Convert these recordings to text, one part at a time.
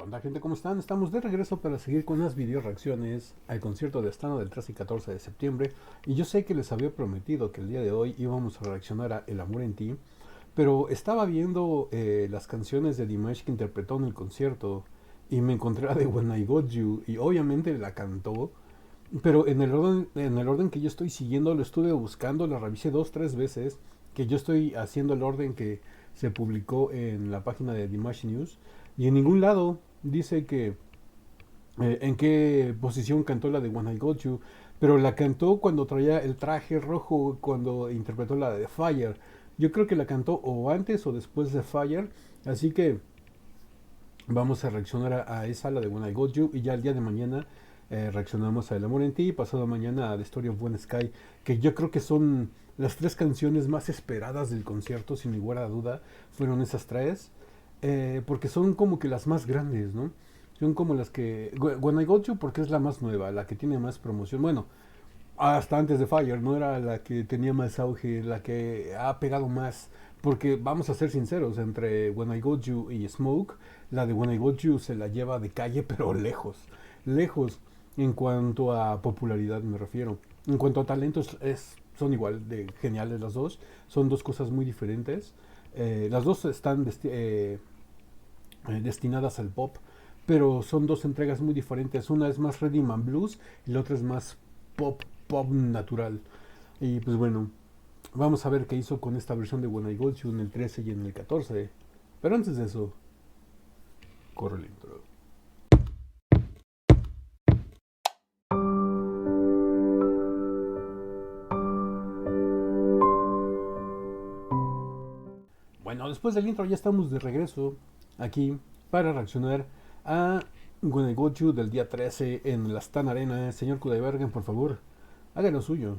onda, gente? ¿Cómo están? Estamos de regreso para seguir con las video reacciones al concierto de Astana del 13 y 14 de septiembre. Y yo sé que les había prometido que el día de hoy íbamos a reaccionar a El amor en ti, pero estaba viendo las canciones de Dimash que interpretó en el concierto y me encontré la de When I Got You y obviamente la cantó, pero en el orden que yo estoy siguiendo lo estuve buscando, la revisé dos, tres veces, que yo estoy haciendo el orden que se publicó en la página de Dimash News y en ningún lado dice que en qué posición cantó la de When I Got You, pero la cantó cuando traía el traje rojo, cuando interpretó la de Fire. Yo creo que la cantó o antes o después de Fire, así que vamos a reaccionar a esa, la de When I Got You, y ya el día de mañana reaccionamos a El amor en ti, y pasado mañana a The Story of When Sky, que yo creo que son las tres canciones más esperadas del concierto, sin lugar a duda, fueron esas tres, porque son como que las más grandes, ¿no? Son como las que... When I Got You porque es la más nueva, la que tiene más promoción. Bueno, hasta antes de Fire, no era la que tenía más auge, la que ha pegado más. Porque vamos a ser sinceros, entre When I Got You y Smoke, la de When I Got You se la lleva de calle, pero lejos. Lejos en cuanto a popularidad me refiero. En cuanto a talentos, son igual de geniales las dos. Son dos cosas muy diferentes. Las dos están destinadas al pop, pero son dos entregas muy diferentes. Una es más rhythm and blues y la otra es más pop natural. Y pues bueno, vamos a ver qué hizo con esta versión de When I Got You en el 13 y en el 14. Pero antes de eso, corre el intro. Bueno, después del intro ya estamos de regreso aquí para reaccionar a When I Got You del día 13 en la Stan Arena. Señor Kudaibergen, por favor, haga lo suyo.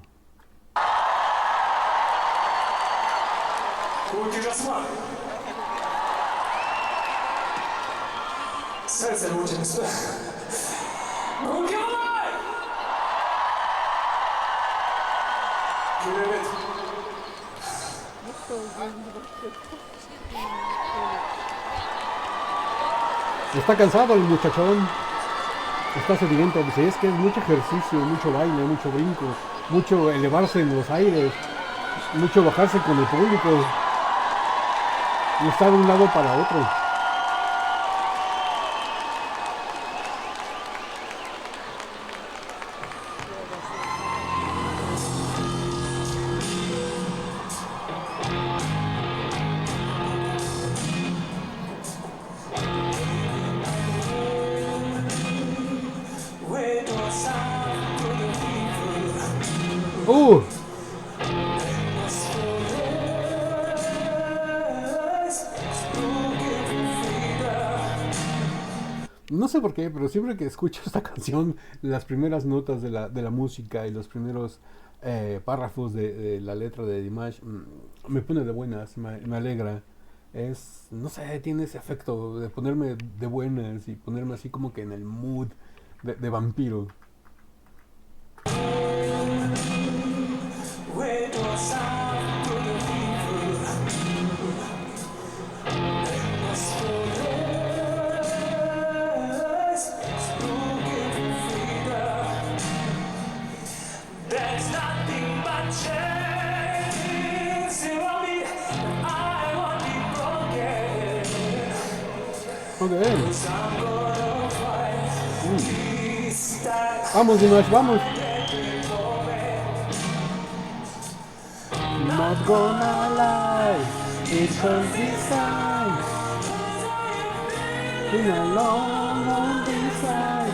Está cansado el muchachón. Está sediento. Dice, es que es mucho ejercicio, mucho baile, mucho brinco, mucho elevarse en los aires, mucho bajarse con el público. Y está de un lado para otro. ¡Uh! No sé por qué, pero siempre que escucho esta canción, las primeras notas de la música y los primeros párrafos de la letra de Dimash, me pone de buenas, me alegra. Es, no sé, tiene ese efecto de ponerme de buenas y ponerme así como que en el mood de vampiro. Ok. Vamos, Dimash, vamos. Not gonna lie, it's on this side. Been alone on this side.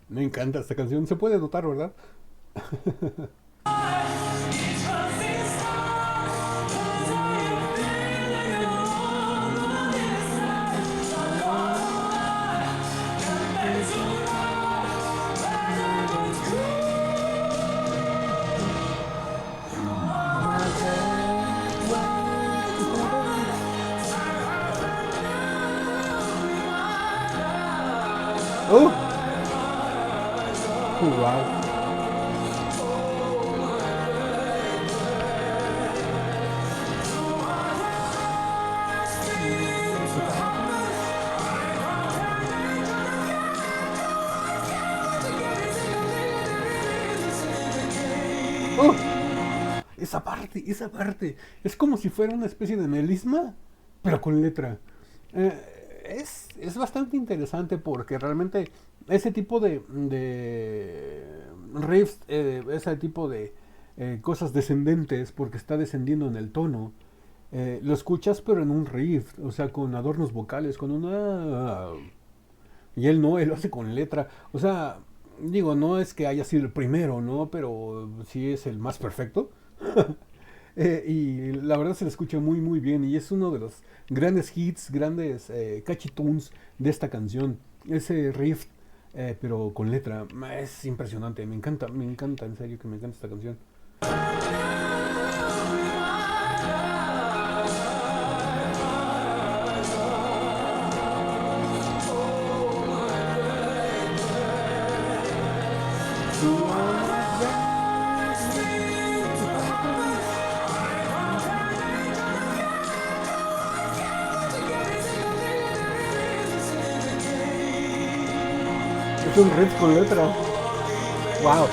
Me encanta esta canción, se puede notar, ¿verdad? Oh, wow. ¡Oh! Esa parte. Es como si fuera una especie de melisma, pero con letra. Es bastante interesante porque realmente ese tipo de riffs, ese tipo de cosas descendentes, porque está descendiendo en el tono, lo escuchas pero en un riff, o sea, con adornos vocales, con una... Y él no, él lo hace con letra. O sea, digo, no es que haya sido el primero, ¿no? Pero sí es el más perfecto. Y la verdad se le escucha muy muy bien y es uno de los grandes hits, grandes catchy tunes de esta canción. Ese riff, pero con letra, es impresionante, me encanta, en serio que me encanta esta canción. Es un riff con letra. Wow.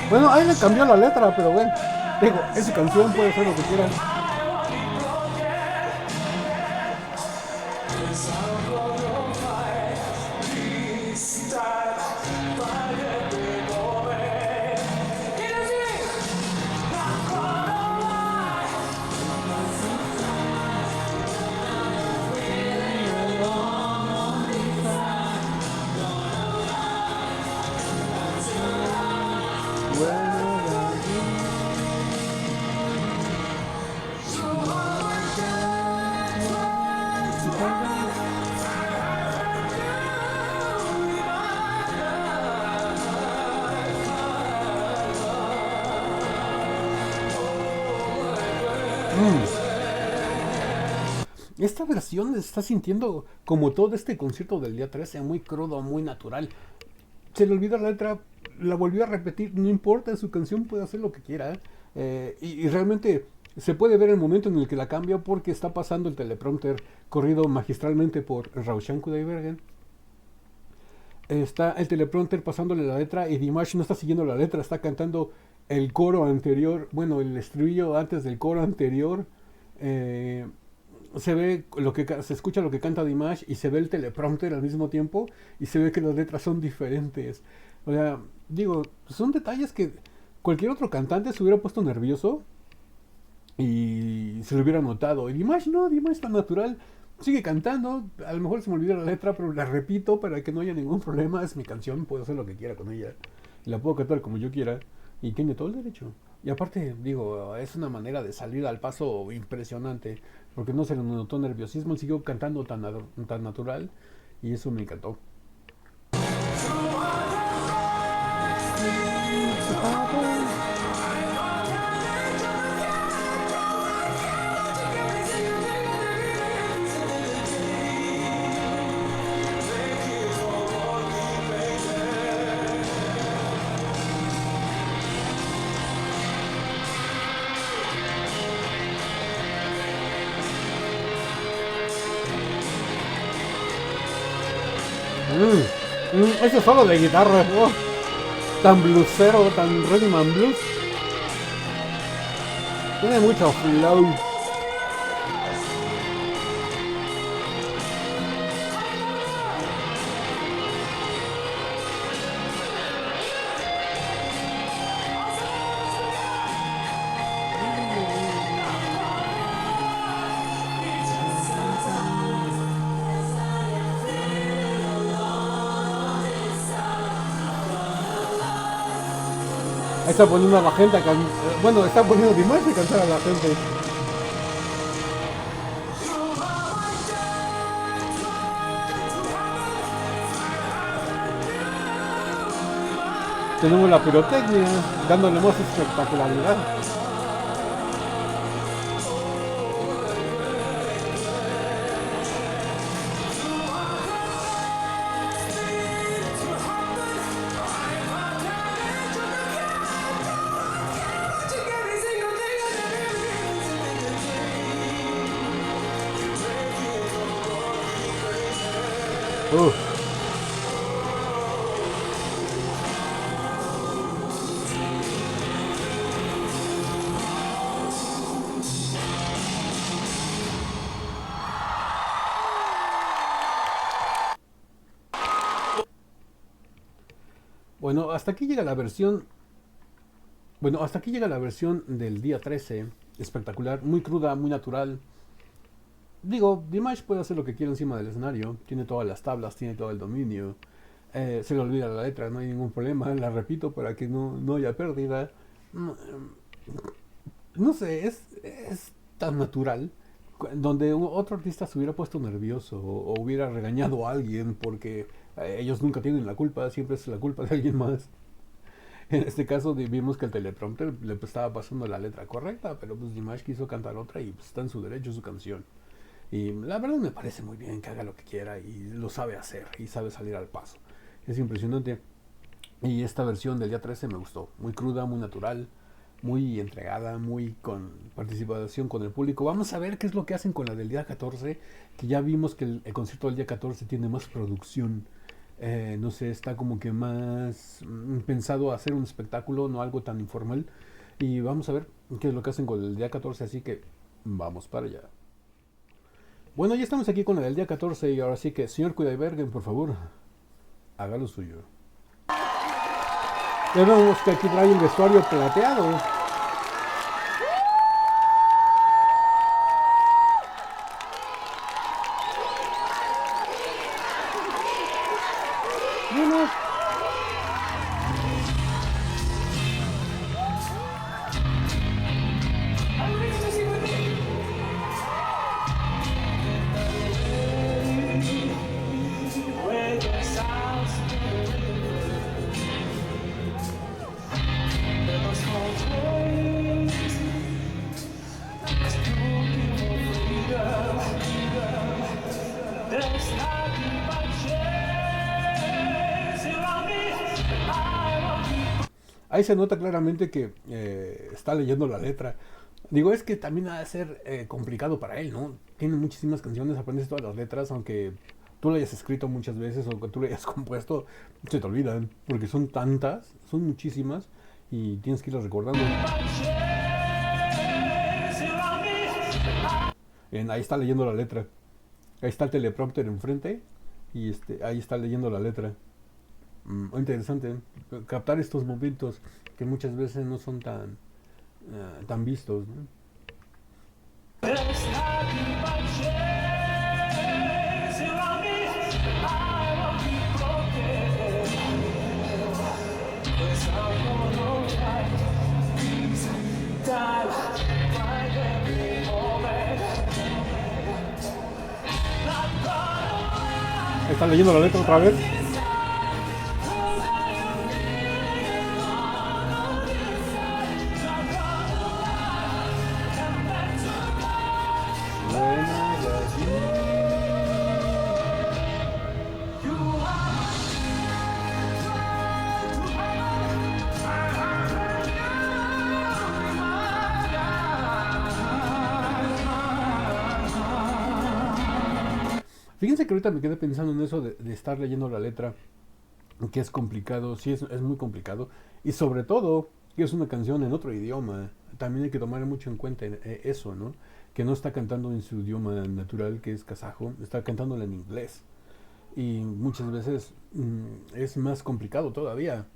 Bueno, ahí le cambió la letra, pero bueno, digo, es su canción, puede hacer lo que quiera. Esta versión se está sintiendo como todo este concierto del día 13, muy crudo, muy natural. Se le olvida la letra, la volvió a repetir, no importa, su canción puede hacer lo que quiera. Y realmente se puede ver el momento en el que la cambia porque está pasando el teleprompter corrido magistralmente por Roshan Kudaibergen. Está el teleprompter pasándole la letra y Dimash no está siguiendo la letra, está cantando el coro anterior, bueno, el estribillo antes del coro anterior. Eh, Se ve lo que se escucha lo que canta Dimash y se ve el teleprompter al mismo tiempo y se ve que las letras son diferentes. O sea, digo, son detalles que cualquier otro cantante se hubiera puesto nervioso y se lo hubiera notado. Y Dimash no, Dimash está natural, sigue cantando, a lo mejor se me olvida la letra, pero la repito para que no haya ningún problema, es mi canción, puedo hacer lo que quiera con ella. Y la puedo cantar como yo quiera y tiene todo el derecho. Y aparte, digo, es una manera de salir al paso impresionante, porque no se le notó nerviosismo, él siguió cantando tan natural y eso me encantó. Ese solo de guitarra, oh, tan bluesero, tan rhythm and blues. Tiene mucho flow. Ahí está poniendo a la gente bueno, está poniendo Dimash a cantar a la gente. Tenemos la pirotecnia dándole más espectacularidad. Uf. Bueno, hasta aquí llega la versión. Bueno, hasta aquí llega la versión del día 13. Espectacular, muy cruda, muy natural. Digo, Dimash puede hacer lo que quiera encima del escenario. Tiene todas las tablas, tiene todo el dominio. Se le olvida la letra, no hay ningún problema. La repito para que no haya pérdida. No, no sé, es tan natural. Donde otro artista se hubiera puesto nervioso o hubiera regañado a alguien porque ellos nunca tienen la culpa, siempre es la culpa de alguien más. En este caso vimos que el teleprompter le estaba pasando la letra correcta, pero pues Dimash quiso cantar otra y pues, está en su derecho su canción. Y la verdad me parece muy bien que haga lo que quiera y lo sabe hacer y sabe salir al paso. Es impresionante. Y esta versión del día 13 me gustó. Muy cruda, muy natural, muy entregada, muy con participación con el público. Vamos a ver qué es lo que hacen con la del día 14, que ya vimos que el concierto del día 14 tiene más producción. No sé, está como que más pensado a hacer un espectáculo, no algo tan informal. Y vamos a ver qué es lo que hacen con el día 14, así que vamos para allá. Bueno, ya estamos aquí con la del día 14 y ahora sí que, señor Kudaibergen, por favor, haga lo suyo. Ya vemos que aquí trae el vestuario plateado. Bueno, ahí se nota claramente que está leyendo la letra. Digo, es que también ha de ser complicado para él, ¿no? Tiene muchísimas canciones, aprendes todas las letras, aunque tú lo hayas escrito muchas veces o que tú lo hayas compuesto, se te olvidan, porque son tantas, son muchísimas, y tienes que irlas recordando. Ahí está leyendo la letra. Ahí está el teleprompter enfrente y ahí está leyendo la letra. Interesante, captar estos momentos que muchas veces no son tan vistos, ¿no? Está leyendo la letra otra vez. Fíjense que ahorita me quedé pensando en eso de estar leyendo la letra, que es complicado, sí es muy complicado, y sobre todo que es una canción en otro idioma, también hay que tomar mucho en cuenta eso, ¿no? Que no está cantando en su idioma natural, que es kazajo, está cantándola en inglés, y muchas veces es más complicado todavía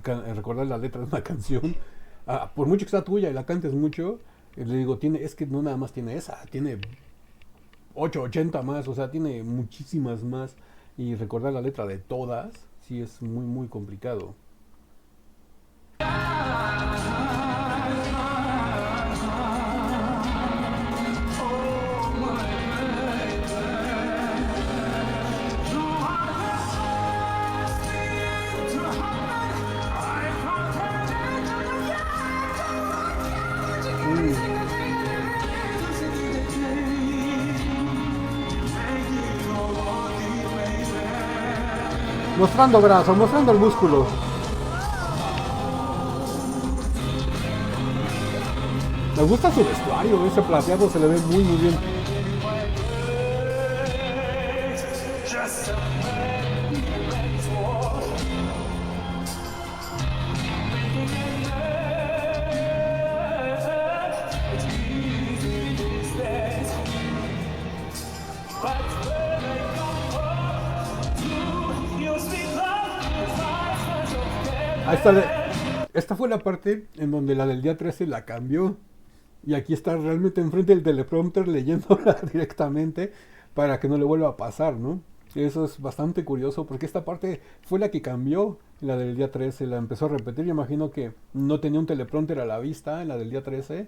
recordar la letra de una canción, por mucho que sea tuya y la cantes mucho, le digo, es que no nada más tiene esa, tiene 880 más, o sea, tiene muchísimas más y recordar la letra de todas, sí es muy, muy complicado. Mostrando brazo, mostrando el músculo. Me gusta su vestuario, ese plateado se le ve muy muy bien. Esta fue la parte en donde la del día 13 la cambió. Y aquí está realmente enfrente del teleprompter leyéndola directamente para que no le vuelva a pasar, ¿no? Eso es bastante curioso porque esta parte fue la que cambió, la del día 13, la empezó a repetir. Yo imagino que no tenía un teleprompter a la vista en la del día 13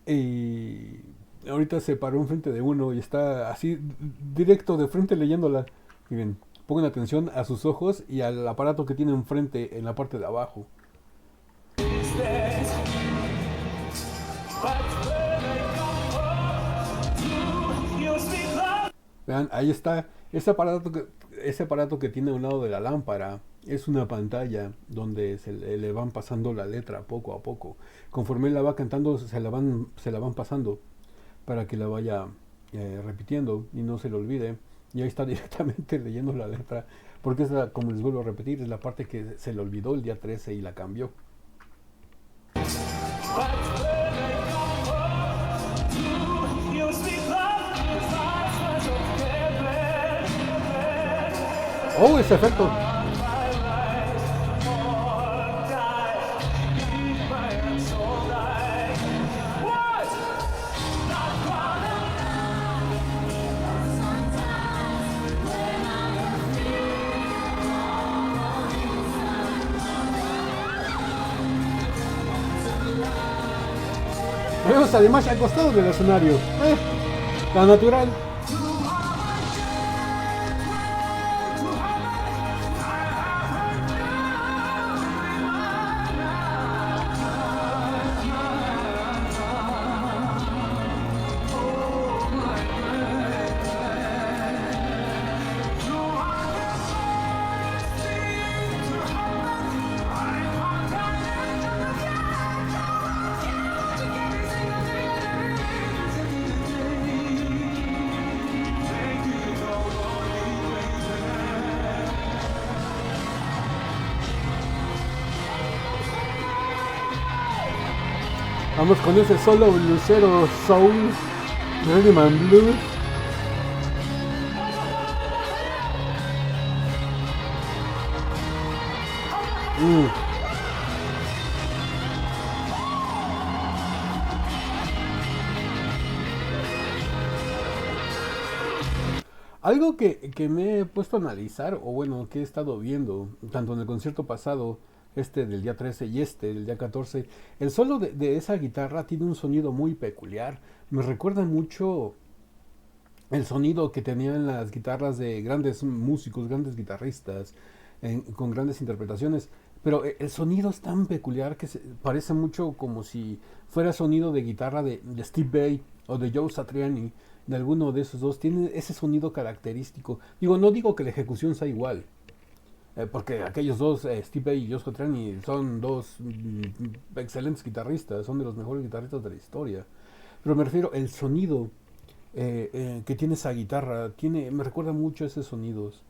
y ahorita se paró enfrente de uno y está así directo de frente leyéndola. Miren, pongan atención a sus ojos y al aparato que tiene enfrente en la parte de abajo. Vean, ahí está. Ese aparato que tiene a un lado de la lámpara es una pantalla donde le van pasando la letra poco a poco. Conforme él la va cantando, se la van pasando para que la vaya repitiendo y no se le olvide. Y ahí está directamente leyendo la letra. Porque como les vuelvo a repetir, es la parte que se le olvidó el día 13 y la cambió. ¡Oh, ese efecto! Vemos además al costado del escenario. Tan natural. Vamos con ese solo bluesero soul, rhythm and blues. Algo que me he puesto a analizar, o bueno, que he estado viendo, tanto en el concierto pasado, del día 13 y del día 14, el solo de esa guitarra tiene un sonido muy peculiar. Me recuerda mucho el sonido que tenían las guitarras de grandes músicos, grandes guitarristas, con grandes interpretaciones. Pero el sonido es tan peculiar que parece mucho como si fuera sonido de guitarra de Steve Vai o de Joe Satriani, de alguno de esos dos. Tiene ese sonido característico. No digo que la ejecución sea igual, porque aquellos dos, Steve Vai y Joe Satriani, son dos excelentes guitarristas, son de los mejores guitarristas de la historia. Pero me refiero, el sonido que tiene esa guitarra, me recuerda mucho a esos sonidos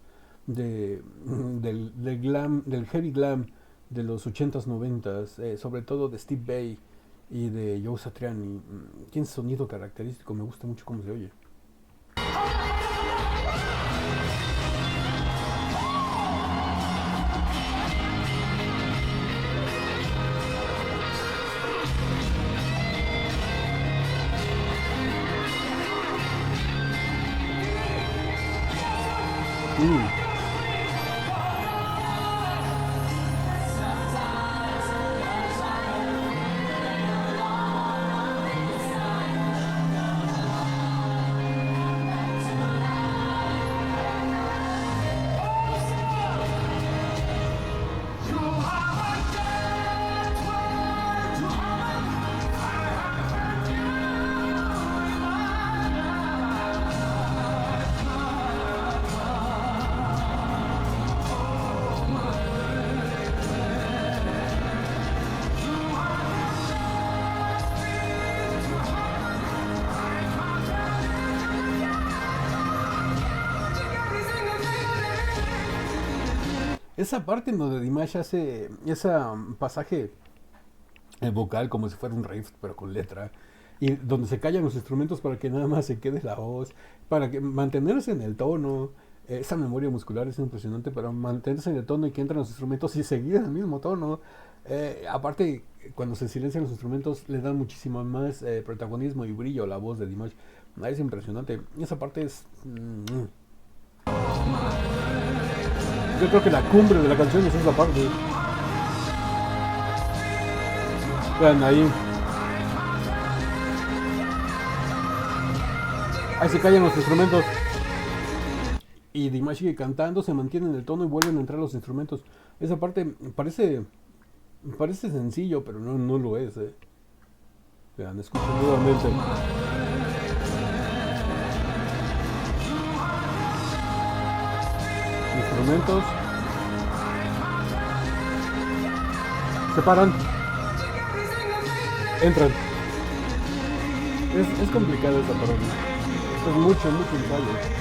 del glam, del heavy glam de los 80s, 90s, sobre todo de Steve Vai y de Joe Satriani. Tiene sonido característico, me gusta mucho cómo se oye. Esa parte en donde Dimash hace ese pasaje vocal como si fuera un riff, pero con letra, y donde se callan los instrumentos para que nada más se quede la voz, para que mantenerse en el tono. Esa memoria muscular es impresionante para mantenerse en el tono y que entran los instrumentos y seguir en el mismo tono. Aparte, cuando se silencian los instrumentos, le dan muchísimo más protagonismo y brillo a la voz de Dimash. Es impresionante. Esa parte es. Yo creo que la cumbre de la canción es esa parte. Vean ahí. Ahí se callan los instrumentos. Y Dimash sigue cantando, se mantiene en el tono y vuelven a entrar los instrumentos. Esa parte parece sencillo, pero no lo es. Vean, escuchen nuevamente. Instrumentos. Se paran. Entran. Es complicada esa parte. Es mucho ensayo.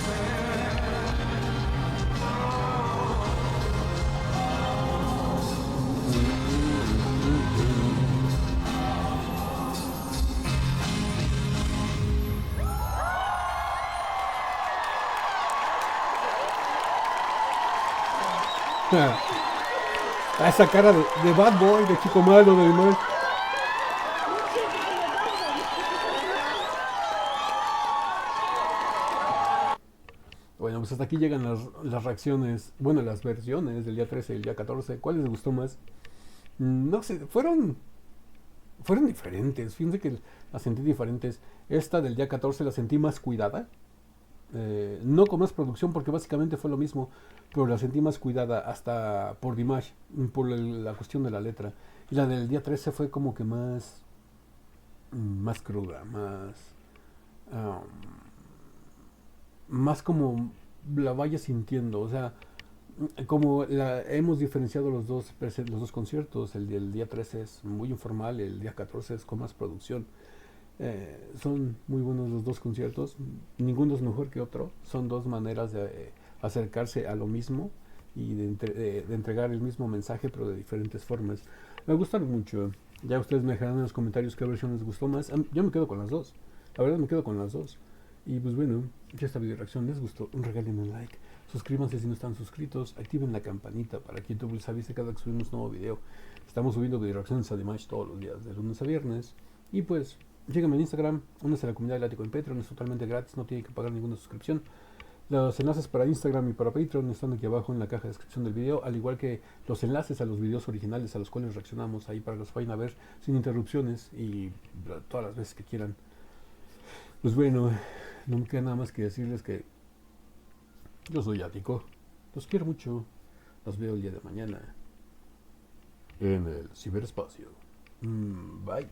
A esa cara de bad boy, de chico malo, de Dimash. Bueno, pues hasta aquí llegan las reacciones, bueno, las versiones del día 13 y el día 14. ¿Cuál les gustó más? No sé, fueron diferentes. Fíjense que las sentí diferentes. Esta del día 14 la sentí más cuidada. No con más producción porque básicamente fue lo mismo, pero la sentí más cuidada hasta por Dimash, por la cuestión de la letra. Y la del día 13 fue como que más cruda, um, más como la vaya sintiendo. O sea, como hemos diferenciado los dos conciertos, el del día 13 es muy informal, el día 14 es con más producción. Son muy buenos los dos conciertos, ninguno es mejor que otro, son dos maneras de acercarse a lo mismo y de entregar el mismo mensaje pero de diferentes formas. Me gustaron mucho, ya ustedes me dejarán en los comentarios qué versión les gustó más. Yo me quedo con las dos, la verdad me quedo con las dos. Y pues bueno, ya esta video reacción les gustó, regalen un like, suscríbanse si no están suscritos, activen la campanita para que YouTube les avise cada que subimos nuevo video. Estamos subiendo video reacciones a Dimash todos los días, de lunes a viernes. Y pues síganme en Instagram, únanse a la comunidad de Látigo en Patreon, es totalmente gratis, no tiene que pagar ninguna suscripción. Los enlaces para Instagram y para Patreon están aquí abajo en la caja de descripción del video, al igual que los enlaces a los videos originales a los cuales reaccionamos ahí para que los vayan a ver sin interrupciones y todas las veces que quieran. Pues bueno, no me queda nada más que decirles que yo soy Ático, los quiero mucho, los veo el día de mañana en el ciberespacio. Bye.